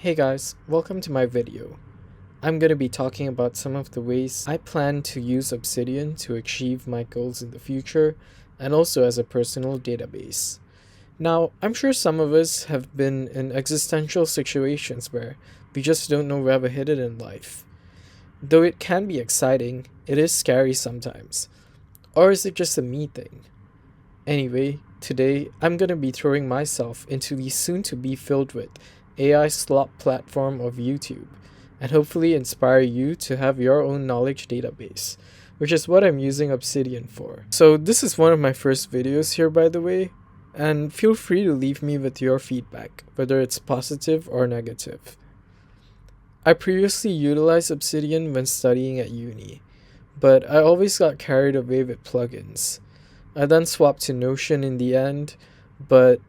Hey guys, welcome to my video. I'm going to be talking about some of the ways I plan to use Obsidian to achieve my goals in the future and also as a personal database. Now, I'm sure some of us have been in existential situations where we just don't know where we're headed in life. Though it can be exciting, it is scary sometimes. Or is it just a me thing? Anyway, today I'm gonna be throwing myself into the soon to be filled with AI slop platform of YouTube and hopefully inspire you to have your own knowledge database, which is what I'm using Obsidian for. So, this is one of my first videos here, by the way, and feel free to leave me with your feedback, whether it's positive or negative. I previously utilized Obsidian when studying at uni, but I always got carried away with plugins. I then swapped to Notion in the end, but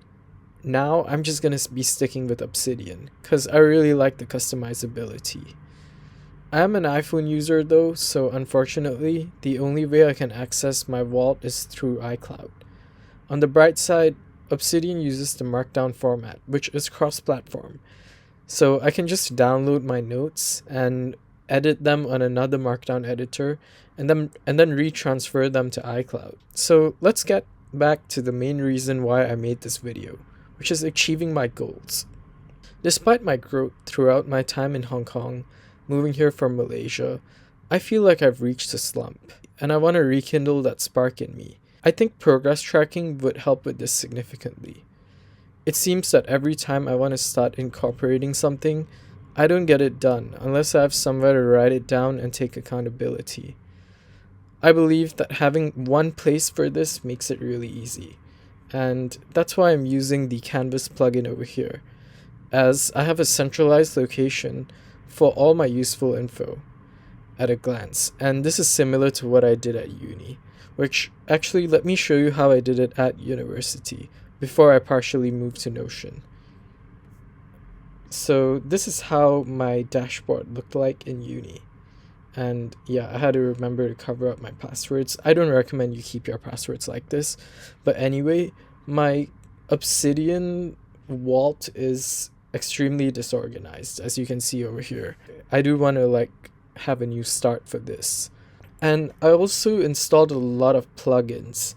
now I'm just gonna be sticking with Obsidian because I really like the customizability. I am an iPhone user though, so unfortunately, the only way I can access my vault is through iCloud. On the bright side, Obsidian uses the Markdown format, which is cross-platform, so I can just download my notes and edit them on another Markdown editor and then retransfer them to iCloud. So let's get back to the main reason why I made this video, which is achieving my goals. Despite my growth throughout my time in Hong Kong, moving here from Malaysia, I feel like I've reached a slump, and I want to rekindle that spark in me. I think progress tracking would help with this significantly. It seems that every time I want to start incorporating something, I don't get it done unless I have somewhere to write it down and take accountability. I believe that having one place for this makes it really easy, and that's why I'm using the Canvas plugin over here, as I have a centralized location for all my useful info at a glance, and this is similar to what I did at uni, which actually let me show you how I did it at university before I partially moved to Notion. So this is how my dashboard looked like in uni. And yeah, I had to remember to cover up my passwords. I don't recommend you keep your passwords like this. But anyway, my Obsidian vault is extremely disorganized, as you can see over here. I do want to have a new start for this. And I also installed a lot of plugins,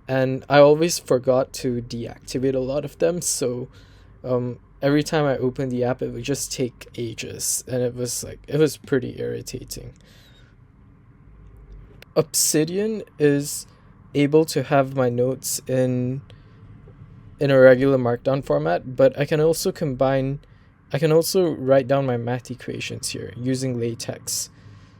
and I always forgot to deactivate a lot of them, so every time I opened the app it would just take ages, and it was pretty irritating. Obsidian is able to have my notes in a regular markdown format, but I can also write down my math equations here using LaTeX.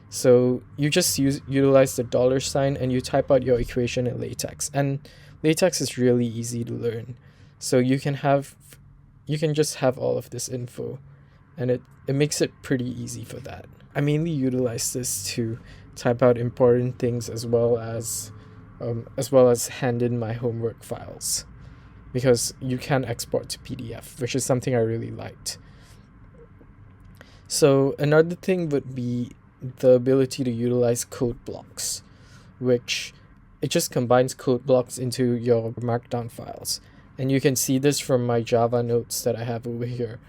So you just utilize the $sign and you type out your equation in LaTeX, and LaTeX is really easy to learn. So you can just have all of this info, and it makes it pretty easy for that. I mainly utilize this to type out important things as well as hand in my homework files, because you can export to PDF, which is something I really liked. So another thing would be the ability to utilize code blocks, which it just combines code blocks into your markdown files. And you can see this from my Java notes that I have over here.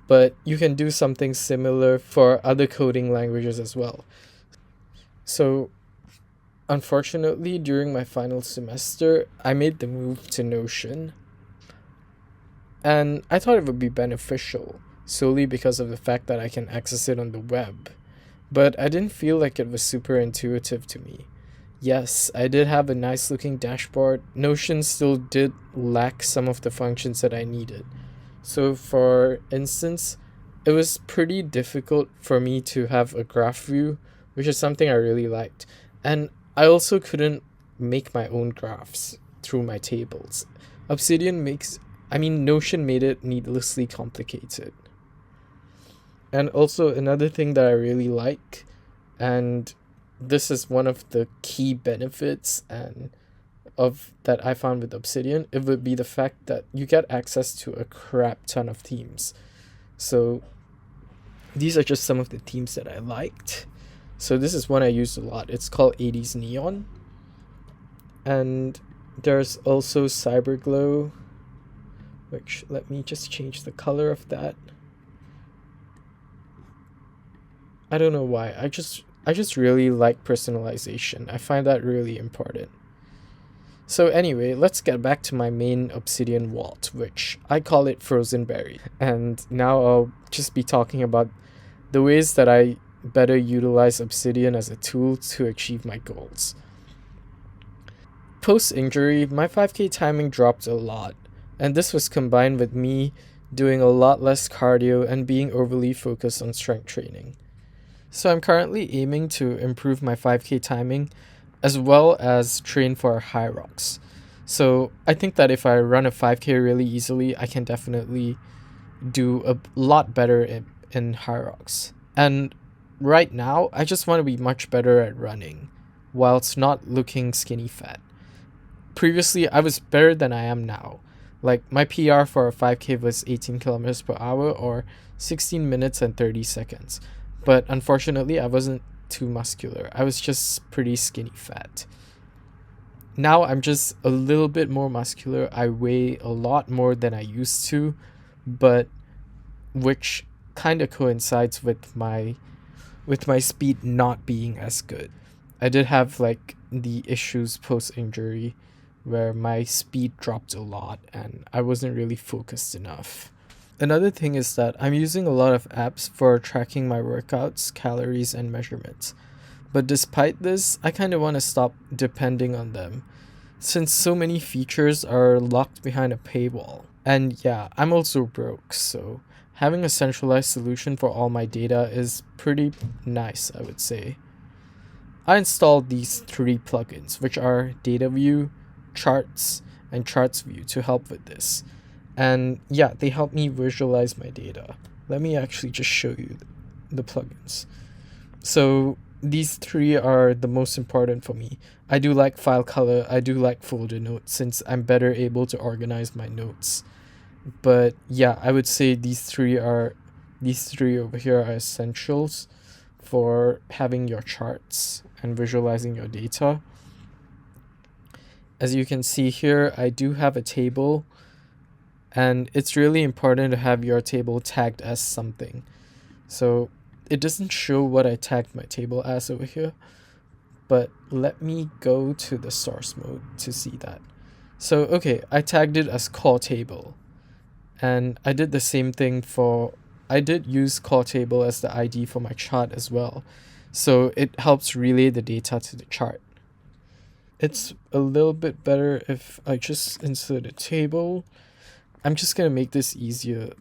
But you can do something similar for other coding languages as well. So, unfortunately, during my final semester, I made the move to Notion. And I thought it would be beneficial, solely because of the fact that I can access it on the web. But I didn't feel like it was super intuitive to me. Yes, I did have a nice looking dashboard. Notion still did lack some of the functions that I needed. So for instance, it was pretty difficult for me to have a graph view, which is something I really liked. And I also couldn't make my own graphs through my tables. Notion made it needlessly complicated. And also another thing that I really like, and this is one of the key benefits that I found with Obsidian, it would be the fact that you get access to a crap ton of themes. So these are just some of the themes that I liked. So this is one I used a lot. It's called 80s Neon. And there's also Cyberglow, which let me just change the color of that. I don't know why. I just really like personalization. I find that really important. So anyway, let's get back to my main Obsidian vault, which I call it Frozen Berry. And now I'll just be talking about the ways that I better utilize Obsidian as a tool to achieve my goals. Post injury, my 5K timing dropped a lot, and this was combined with me doing a lot less cardio and being overly focused on strength training. So I'm currently aiming to improve my 5K timing as well as train for high rocks. So I think that if I run a 5K really easily, I can definitely do a lot better in high rocks. And right now, I just want to be much better at running whilst not looking skinny fat. Previously, I was better than I am now. Like my PR for a 5K was 18 kilometers per hour or 16 minutes and 30 seconds. But unfortunately, I wasn't too muscular. I was just pretty skinny fat. Now I'm just a little bit more muscular. I weigh a lot more than I used to, but which kind of coincides with my speed not being as good. I did have like the issues post injury where my speed dropped a lot and I wasn't really focused enough. Another thing is that I'm using a lot of apps for tracking my workouts, calories, and measurements. But despite this, I kind of want to stop depending on them, since so many features are locked behind a paywall. And yeah, I'm also broke, so having a centralized solution for all my data is pretty nice, I would say. I installed these three plugins, which are Data View, Charts, and Charts View to help with this. And yeah, they help me visualize my data. Let me actually just show you the plugins. So these three are the most important for me. I do like file color, I do like folder notes since I'm better able to organize my notes. But yeah, I would say these three over here are essentials for having your charts and visualizing your data. As you can see here, I do have a table, and it's really important to have your table tagged as something. So it doesn't show what I tagged my table as over here, but let me go to the source mode to see that. So okay, I tagged it as core table, and I did the same thing I did use core table as the ID for my chart as well, so it helps relay the data to the chart. It's a little bit better if I just insert a table. I'm just gonna make this easier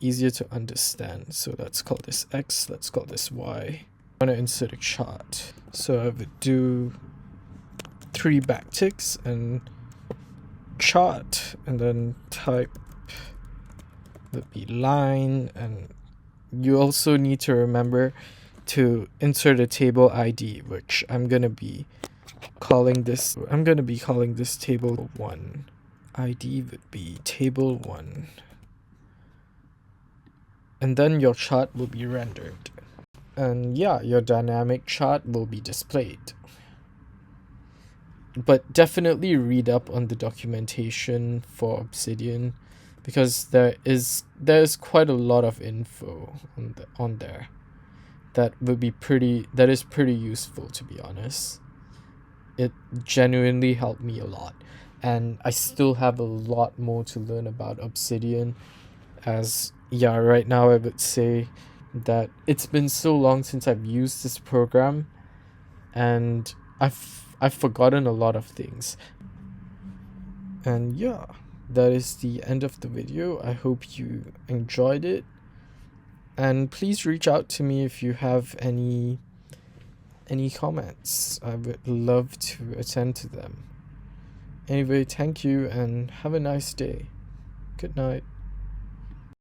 to understand. So let's call this X, let's call this Y. I want to insert a chart. So I would do 3 backticks and chart, and then type would be line, and you also need to remember to insert a table ID, which I'm gonna be calling this table 1. ID would be table 1. And then your chart will be rendered. And yeah, your dynamic chart will be displayed. But definitely read up on the documentation for Obsidian, because there's quite a lot of info on there that is pretty useful, to be honest. It genuinely helped me a lot, and I still have a lot more to learn about Obsidian, as yeah, right now I would say that it's been so long since I've used this program, and I've forgotten a lot of things. And yeah, that is the end of the video. I hope you enjoyed it, and please reach out to me if you have any comments. I would love to attend to them. Anyway, thank you and have a nice day. Good night.